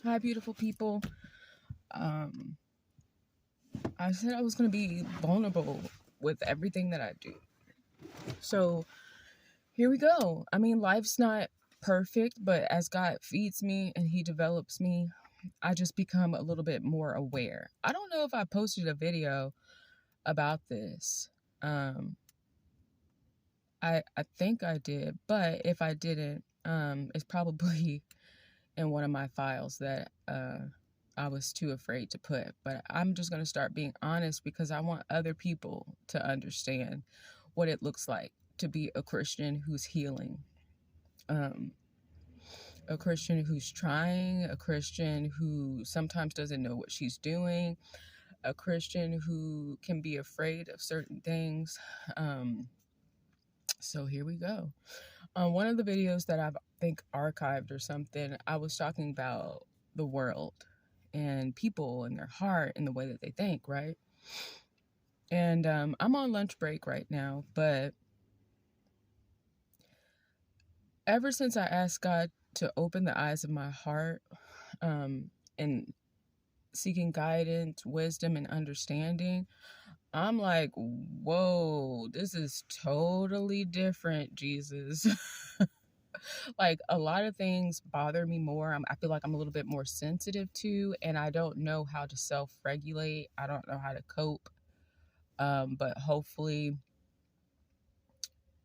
Hi, beautiful people. I said I was going to be vulnerable with everything that I do. So here we go. I mean, life's not perfect, but as God feeds me and He develops me, I just become a little bit more aware. I don't know if I posted a video about this. Um, I think I did, but if I didn't, it's probably in one of my files that I was too afraid to put. But I'm just going to start being honest because I want other people to understand what it looks like to be a Christian who's healing, um, a Christian who's trying, a Christian who sometimes doesn't know what she's doing, a Christian who can be afraid of certain things. So here we go. On one of the videos that I've think archived or something, I was talking about the world and people and their heart and the way that they think, right? And I'm on lunch break right now, but ever since I asked God to open the eyes of my heart, and seeking guidance, wisdom, and understanding, I'm like, whoa, this is totally different, Jesus. Like, a lot of things bother me more. I feel like I'm a little bit more sensitive to, and I don't know how to self-regulate. I don't know how to cope. But hopefully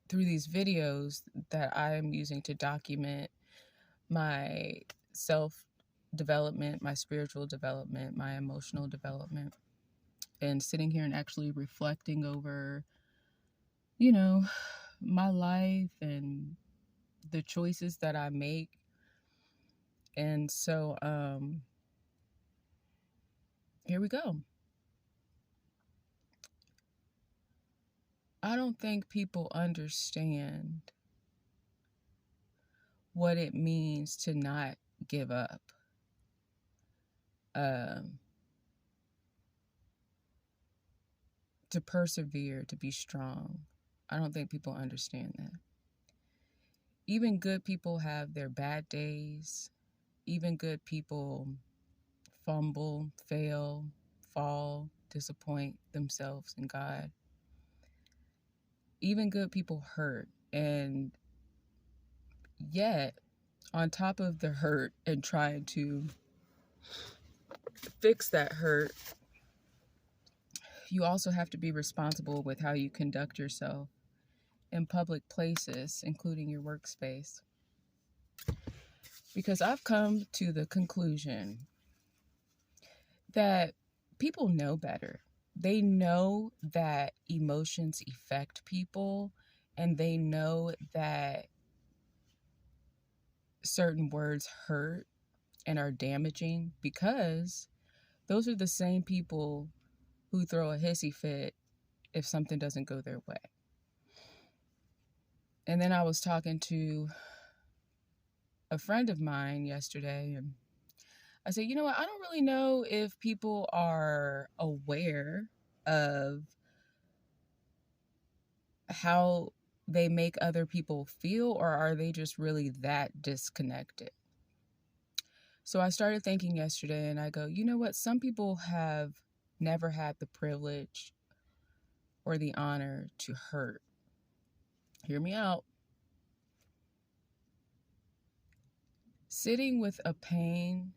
through these videos that I am using to document my self development, my spiritual development, my emotional development, and sitting here and actually reflecting over, you know, my life and the choices that I make. And so, here we go. I don't think people understand what it means to not give up. Um, to persevere, to be strong. I don't think people understand that. Even good people have their bad days. Even good people fumble, fail, fall, disappoint themselves and God. Even good people hurt. And yet, on top of the hurt and trying to fix that hurt, you also have to be responsible with how you conduct yourself in public places, including your workspace. Because I've come to the conclusion that people know better. They know that emotions affect people, and they know that certain words hurt and are damaging because those are the same people who throw a hissy fit if something doesn't go their way. And then I was talking to a friend of mine yesterday, and I said, you know what? I don't really know if people are aware of how they make other people feel, or are they just really that disconnected? So I started thinking yesterday, and I go, you know what? Some people have never had the privilege or the honor to hurt. Hear me out. Sitting with a pain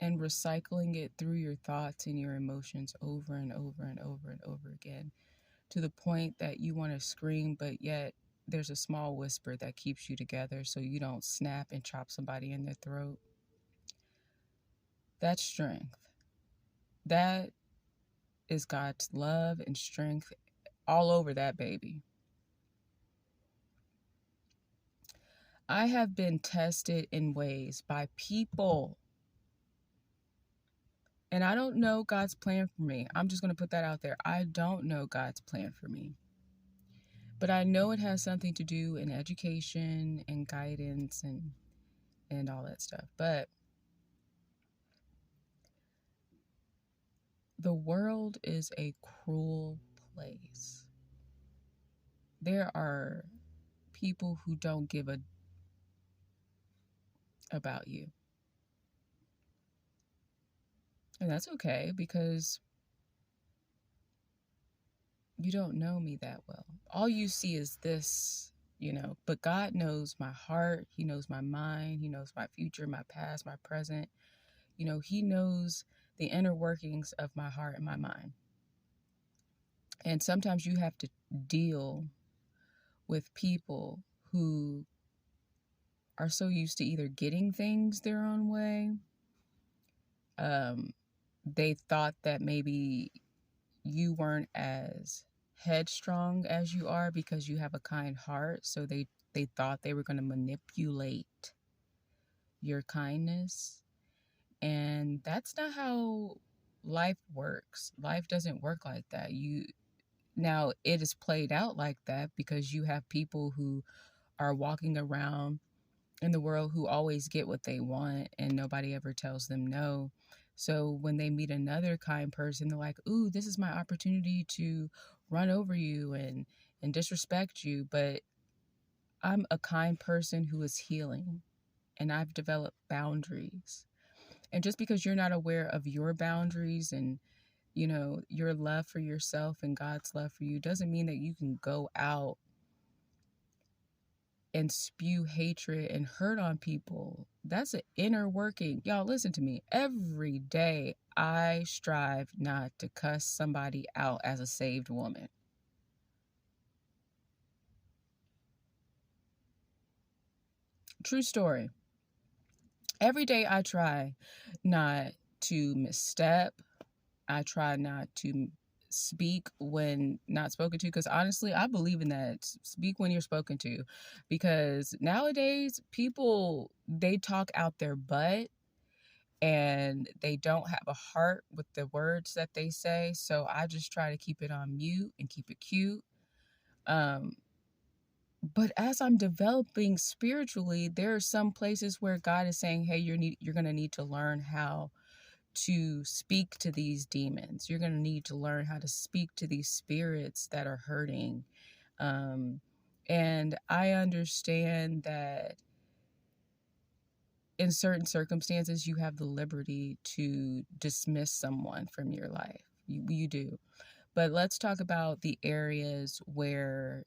and recycling it through your thoughts and your emotions over and over and over and over again, to the point that you want to scream, but yet there's a small whisper that keeps you together so you don't snap and chop somebody in their throat. That's strength. That is God's love and strength all over that baby. I have been tested in ways by people, and I don't know God's plan for me. I'm just going to put that out there. I don't know God's plan for me. But I know it has something to do in education and guidance and all that stuff. But the world is a cruel place. There are people who don't give a about you. And that's okay because you don't know me that well. All you see is this, but God knows my heart. He knows my mind. He knows my future, my past, my present. He knows the inner workings of my heart and my mind. And sometimes you have to deal with people who are so used to either getting things their own way. They thought that maybe you weren't as headstrong as you are because you have a kind heart. So they thought they were going to manipulate your kindness. And that's not how life works. Life doesn't work like that. Now it is played out like that because you have people who are walking around in the world who always get what they want and nobody ever tells them no. So when they meet another kind person, they're like, ooh, this is my opportunity to run over you and disrespect you. But I'm a kind person who is healing and I've developed boundaries. And just because you're not aware of your boundaries and, your love for yourself and God's love for you doesn't mean that you can go out and spew hatred and hurt on people. That's an inner working. Y'all, listen to me. Every day I strive not to cuss somebody out as a saved woman. True story. Every day I try not to misstep. I try not to speak when not spoken to, because honestly I believe in that. Speak when you're spoken to, because nowadays people, they talk out their butt and they don't have a heart with the words that they say. So I just try to keep it on mute and keep it cute. But as I'm developing spiritually, there are some places where God is saying, hey, you're going to need to learn how to speak to these demons. You're going to need to learn how to speak to these spirits that are hurting. And I understand that in certain circumstances, you have the liberty to dismiss someone from your life. You do. But let's talk about the areas where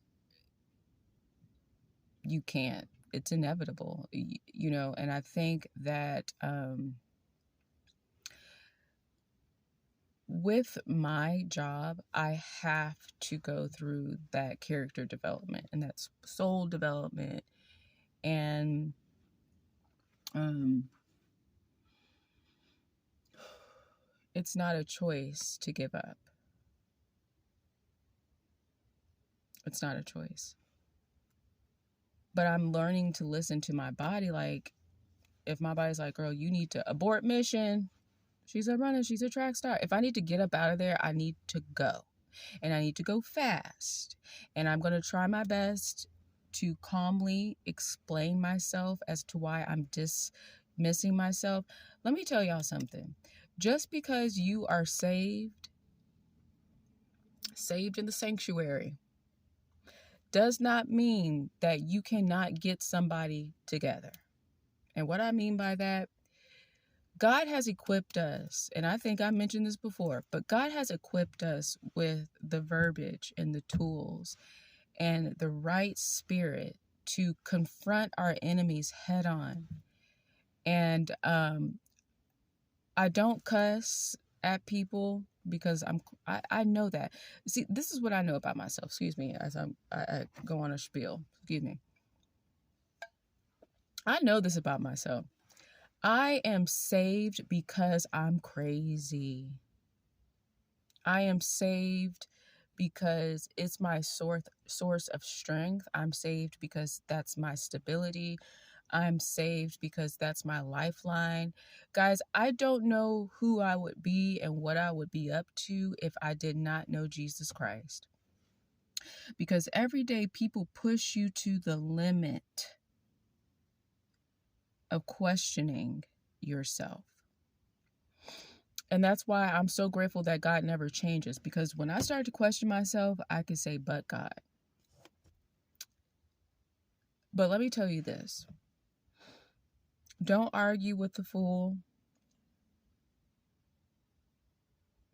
you can't. It's inevitable, and I think that with my job, I have to go through that character development and that's soul development. And it's not a choice to give up. It's not a choice. But I'm learning to listen to my body. Like, if my body's like, girl, you need to abort mission. She's a runner. She's a track star. If I need to get up out of there, I need to go. And I need to go fast. And I'm going to try my best to calmly explain myself as to why I'm dismissing myself. Let me tell y'all something. Just because you are saved in the sanctuary, does not mean that you cannot get somebody together. And what I mean by that, God has equipped us, and I think I mentioned this before, but God has equipped us with the verbiage and the tools and the right spirit to confront our enemies head on. And I don't cuss at people because I know that. See, this is what I know about myself. Excuse me, as I go on a spiel. Excuse me. I know this about myself. I am saved because I'm crazy. I am saved because it's my source of strength. I'm saved because that's my stability. I'm saved because that's my lifeline. Guys, I don't know who I would be and what I would be up to if I did not know Jesus Christ. Because every day people push you to the limit of questioning yourself. And that's why I'm so grateful that God never changes. Because when I start to question myself, I can say, but God. But let me tell you this. Don't argue with the fool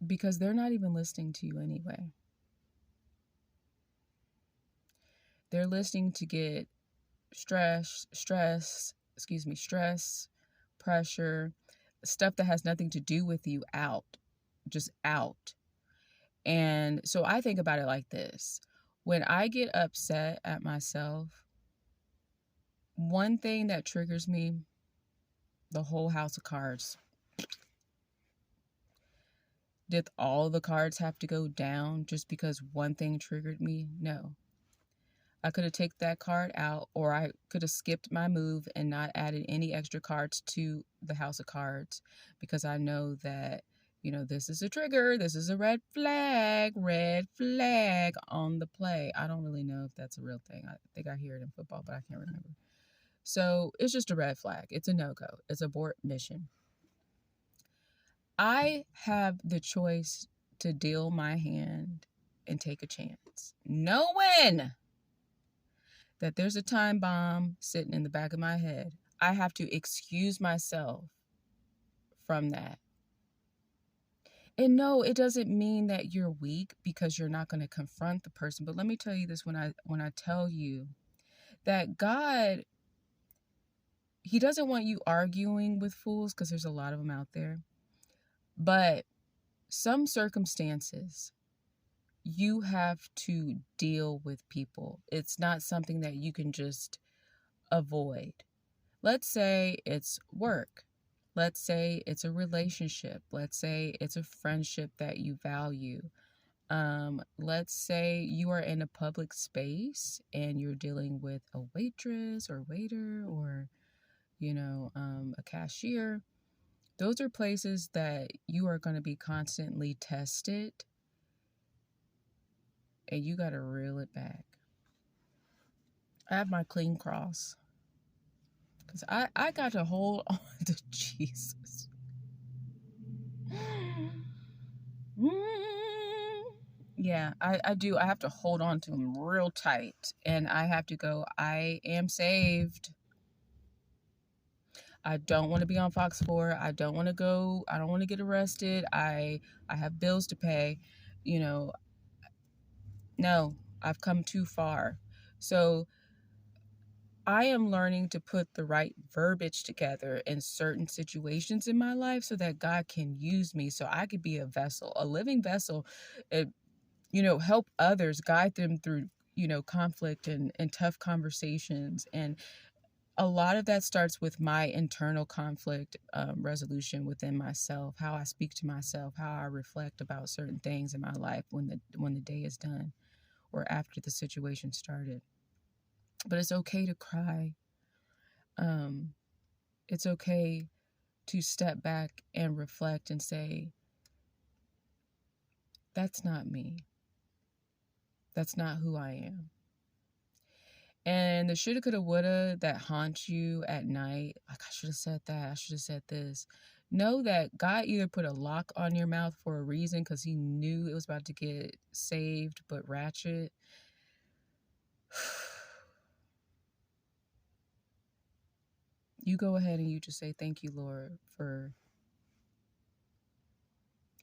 because they're not even listening to you anyway. They're listening to get stress, pressure, stuff that has nothing to do with you out, just out. And so I think about it like this. When I get upset at myself, one thing that triggers me, the whole house of cards. Did all the cards have to go down just because one thing triggered me? No. I could have taken that card out, or I could have skipped my move and not added any extra cards to the house of cards, because I know that, this is a trigger. This is a red flag on the play. I don't really know if that's a real thing. I think I hear it in football, but I can't remember. So it's just a red flag. It's a no-go. It's abort mission. I have the choice to deal my hand and take a chance, knowing that there's a time bomb sitting in the back of my head. I have to excuse myself from that. And no, it doesn't mean that you're weak because you're not going to confront the person. But let me tell you this, when I tell you that God, he doesn't want you arguing with fools, because there's a lot of them out there. But some circumstances, you have to deal with people. It's not something that you can just avoid. Let's say it's work. Let's say it's a relationship. Let's say it's a friendship that you value. Let's say you are in a public space and you're dealing with a waitress or waiter, or, a cashier. Those are places that you are going to be constantly tested, and you got to reel it back. I have my clean cross, because I got to hold on to Jesus. Yeah, I do. I have to hold on to him real tight, and I have to go, I am saved. I don't want to be on Fox 4. I don't want to go. I don't want to get arrested. I have bills to pay. No, I've come too far. So I am learning to put the right verbiage together in certain situations in my life so that God can use me, so I could be a vessel, a living vessel, help others, guide them through, conflict and tough conversations. And a lot of that starts with my internal conflict resolution within myself, how I speak to myself, how I reflect about certain things in my life when the day is done or after the situation started. But it's okay to cry. It's okay to step back and reflect and say, that's not me. That's not who I am. And the shoulda, coulda, woulda that haunts you at night, like, I should have said that, I should have said this. Know that God either put a lock on your mouth for a reason, because he knew it was about to get saved but ratchet. You go ahead and you just say, thank you, Lord, for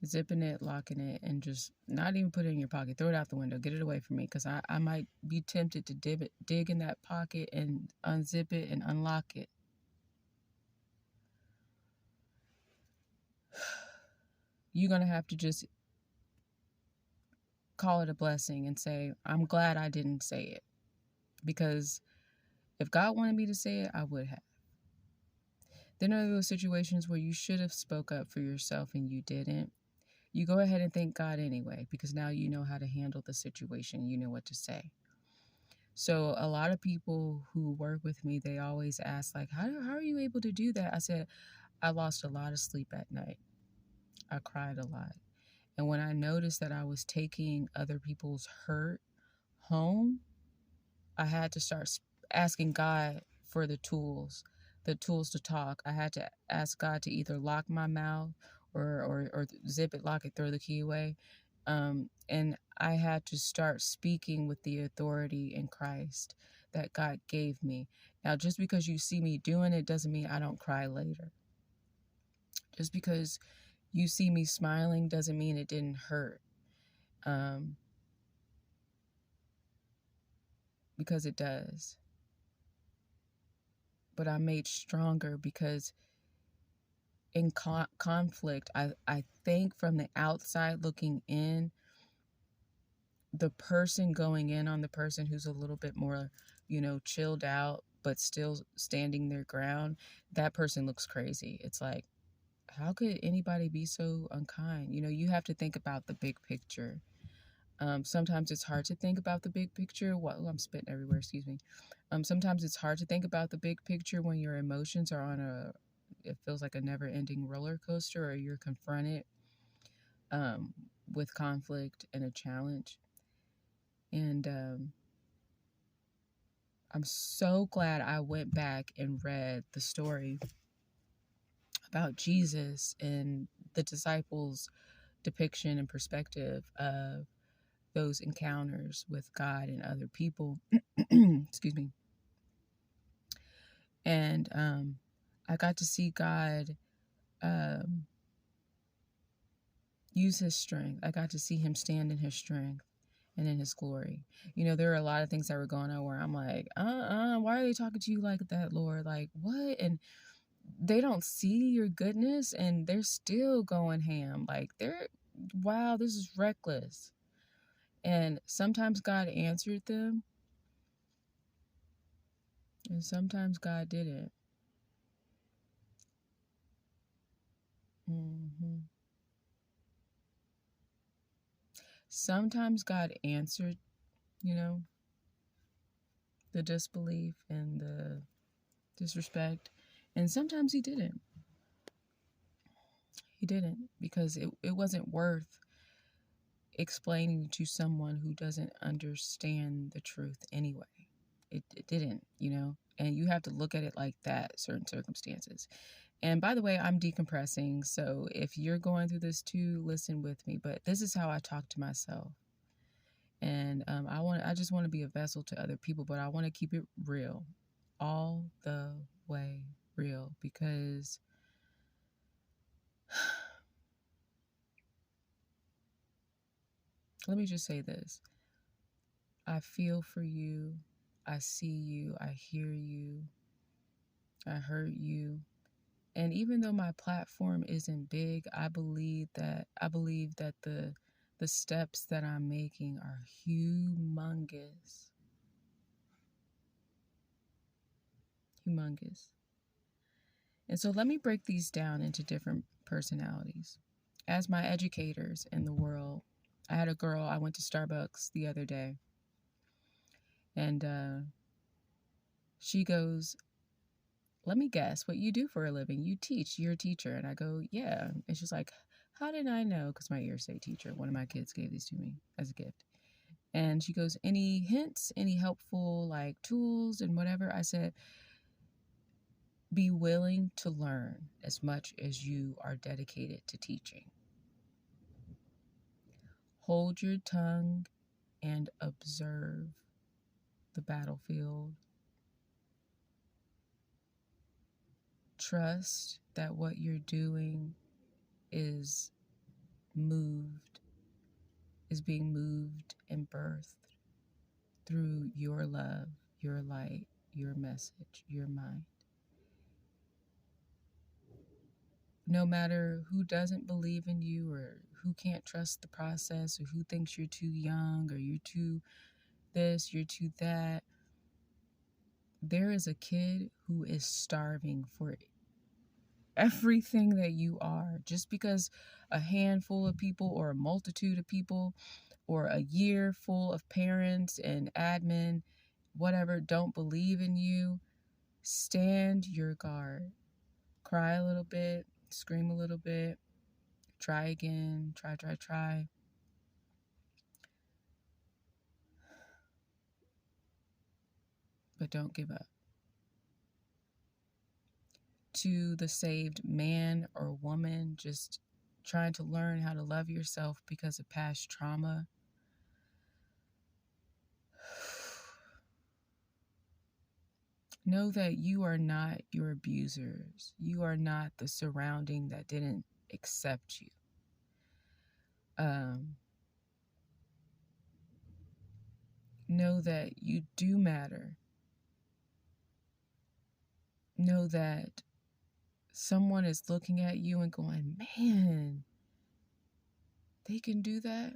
zipping it, locking it, and just not even put it in your pocket. Throw it out the window. Get it away from me, because I might be tempted to dig in that pocket and unzip it and unlock it. You're going to have to just call it a blessing and say, I'm glad I didn't say it. Because if God wanted me to say it, I would have. Then are those situations where you should have spoke up for yourself and you didn't. You go ahead and thank God anyway, because now you know how to handle the situation. You know what to say. So a lot of people who work with me, they always ask, like, how are you able to do that? I said, I lost a lot of sleep at night. I cried a lot. And when I noticed that I was taking other people's hurt home, I had to start asking God for the tools to talk. I had to ask God to either lock my mouth or zip it, lock it, throw the key away. And I had to start speaking with the authority in Christ that God gave me. Now, just because you see me doing it doesn't mean I don't cry later. Just because you see me smiling doesn't mean it didn't hurt. Because it does. But I'm made stronger because in conflict, I think from the outside looking in, the person going in on the person who's a little bit more, chilled out, but still standing their ground, that person looks crazy. It's like, how could anybody be so unkind? You have to think about the big picture. Sometimes it's hard to think about the big picture. I'm spitting everywhere, excuse me. Sometimes it's hard to think about the big picture when your emotions are it feels like a never ending roller coaster, or you're confronted with conflict and a challenge. And I'm so glad I went back and read the story about Jesus and the disciples' depiction and perspective of those encounters with God and other people. Excuse me. And I got to see God use his strength. I got to see him stand in his strength and in his glory. There are a lot of things that were going on where I'm like, why are they talking to you like that, Lord? Like, what? And they don't see your goodness and they're still going ham. Like, wow, this is reckless. And sometimes God answered them, and sometimes God didn't. Sometimes God answered, the disbelief and the disrespect, and sometimes he didn't. He didn't, because it wasn't worth explaining to someone who doesn't understand the truth anyway. It didn't, and you have to look at it like that, certain circumstances. And by the way, I'm decompressing, so if you're going through this too, listen with me. But this is how I talk to myself. And I just want to be a vessel to other people, but I want to keep it real, all the way real, because let me just say this. I feel for you. I see you. I hear you. I heard you. And even though my platform isn't big, I believe that the steps that I'm making are humongous. Humongous. And so let me break these down into different personalities. As my educators in the world, I had a girl, I went to Starbucks the other day, and she goes, let me guess what you do for a living. You teach, you're a teacher. And I go, yeah. And she's like, how did I know? Because my ears say teacher. One of my kids gave these to me as a gift. And she goes, any hints, any helpful like tools and whatever? I said, be willing to learn as much as you are dedicated to teaching. Hold your tongue and observe the battlefield. Trust that what you're doing is being moved and birthed through your love, your light, your message, your mind. No matter who doesn't believe in you, or who can't trust the process, or who thinks you're too young, or you're too this, you're too that, there is a kid who is starving for everything that you are. Just because a handful of people or a multitude of people or a year full of parents and admin, whatever, don't believe in you, stand your guard. Cry a little bit, scream a little bit, try again, try. But don't give up. To the saved man or woman just trying to learn how to love yourself because of past trauma, Know that you are not your abusers. You are not the surrounding that didn't accept you. Um, know that you do matter. Know that someone is looking at you and going, man, they can do that.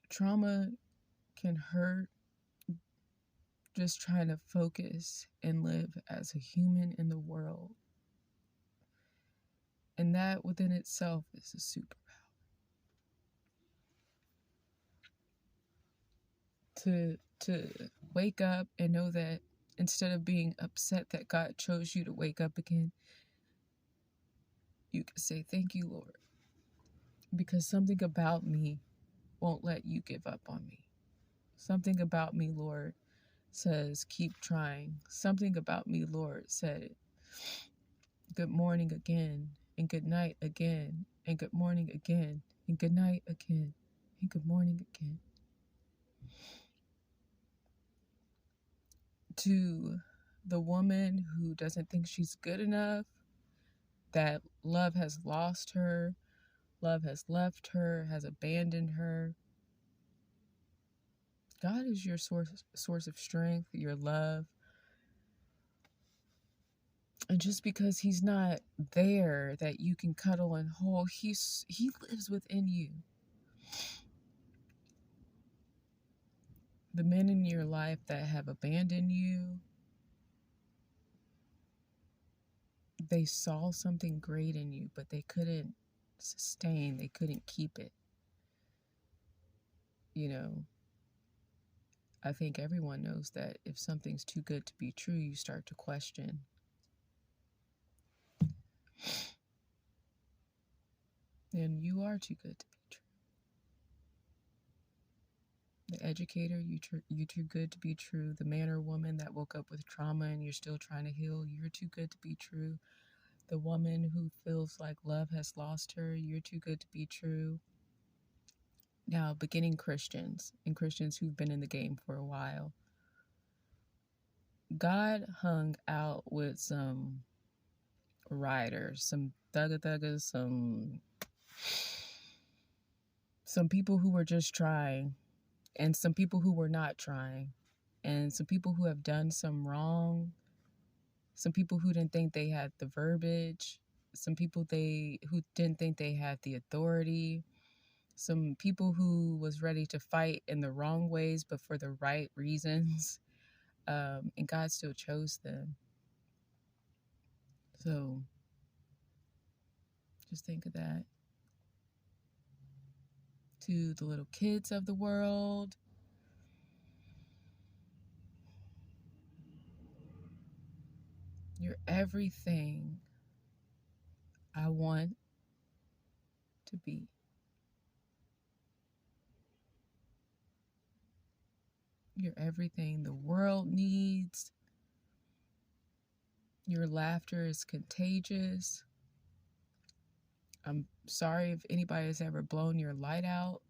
Trauma can hurt. Just trying to focus and live as a human in the world. And that within itself is a superpower. To wake up and know that instead of being upset that God chose you to wake up again, you can say, thank you, Lord, because something about me won't let you give up on me. Something about me, Lord, says, keep trying. Something about me, Lord, said, good morning again, and good night again, and good morning again, and good night again, and good morning again. To the woman who doesn't think she's good enough, that love has lost her, love has left her, has abandoned her. God is your source of strength, your love. And just because he's not there that you can cuddle and hold, he lives within you. The men in your life that have abandoned you, they saw something great in you, but they couldn't sustain, they couldn't keep it. You know, I think everyone knows that if something's too good to be true, you start to question. And you are too good to be true. The educator, you too good to be true. The man or woman that woke up with trauma and you're still trying to heal, you're too good to be true. The woman who feels like love has lost her, you're too good to be true. Now, beginning Christians and Christians who've been in the game for a while, God hung out with some riders, some thuggas, some people who were just trying, and some people who were not trying, and some people who have done some wrong, some people who didn't think they had the verbiage, some people who didn't think they had the authority, some people who was ready to fight in the wrong ways but for the right reasons, and God still chose them. So just think of that. To the little kids of the world, you're everything I want to be. You're everything the world needs. Your laughter is contagious. I'm sorry if anybody has ever blown your light out.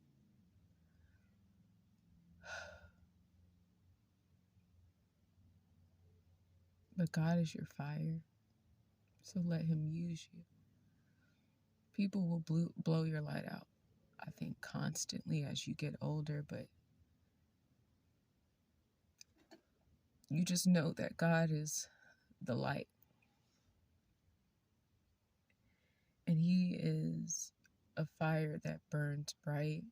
But God is your fire. So let him use you. People will blow your light out, I think, constantly as you get older, but you just know that God is the light. And he is a fire that burns bright,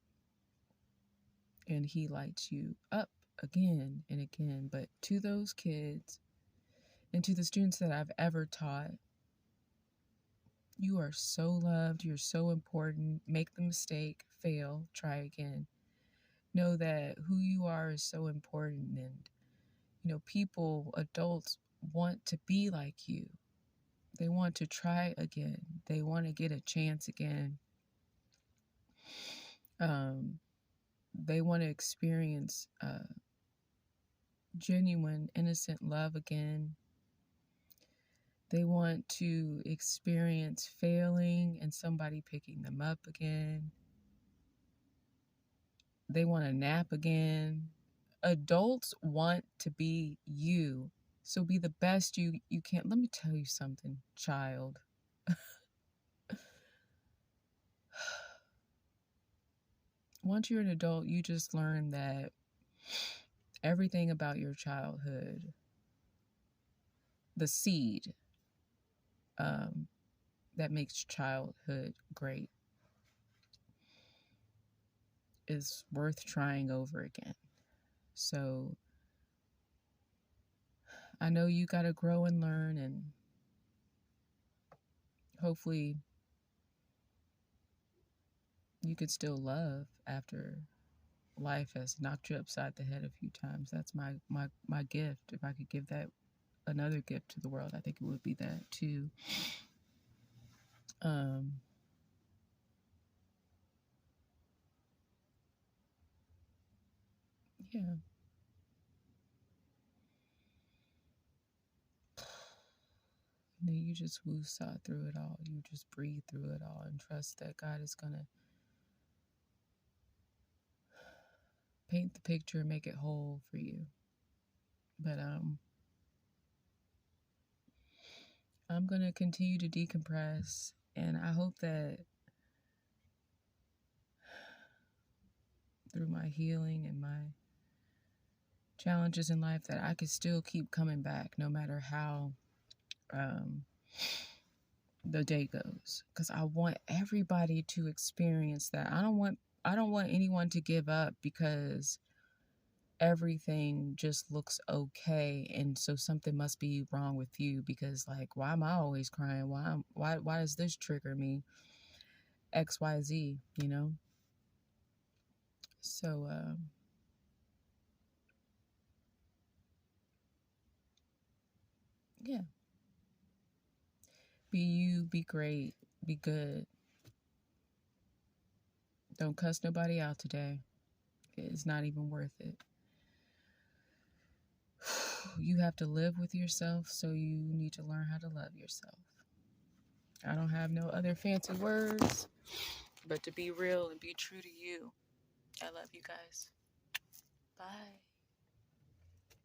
and he lights you up again and again. But to those kids and to the students that I've ever taught, you are so loved, you're so important. Make the mistake, fail, try again. Know that who you are is so important, and people, adults want to be like you. They want to try again. They want to get a chance again. They want to experience genuine, innocent love again. They want to experience failing and somebody picking them up again. They want to nap again. Adults want to be you. So be the best you can. Let me tell you something, child. Once you're an adult, you just learn that everything about your childhood, the seed that makes childhood great, is worth trying over again. So I know you got to grow and learn, and hopefully you could still love after life has knocked you upside the head a few times. That's my gift. If I could give that another gift to the world, I think it would be that too. Yeah. And then you just woo-saw through it all. You just breathe through it all and trust that God is gonna paint the picture and make it whole for you. But I'm gonna continue to decompress, and I hope that through my healing and my challenges in life that I could still keep coming back no matter how the day goes, because I want everybody to experience that. I don't want anyone to give up because everything just looks okay, and so something must be wrong with you, because like, why am I always crying? Why does this trigger me? XYZ, you know? So yeah. Be you, be great, be good. Don't cuss nobody out today. It's not even worth it. You have to live with yourself, so you need to learn how to love yourself. I don't have no other fancy words, but to be real and be true to you. I love you guys. Bye.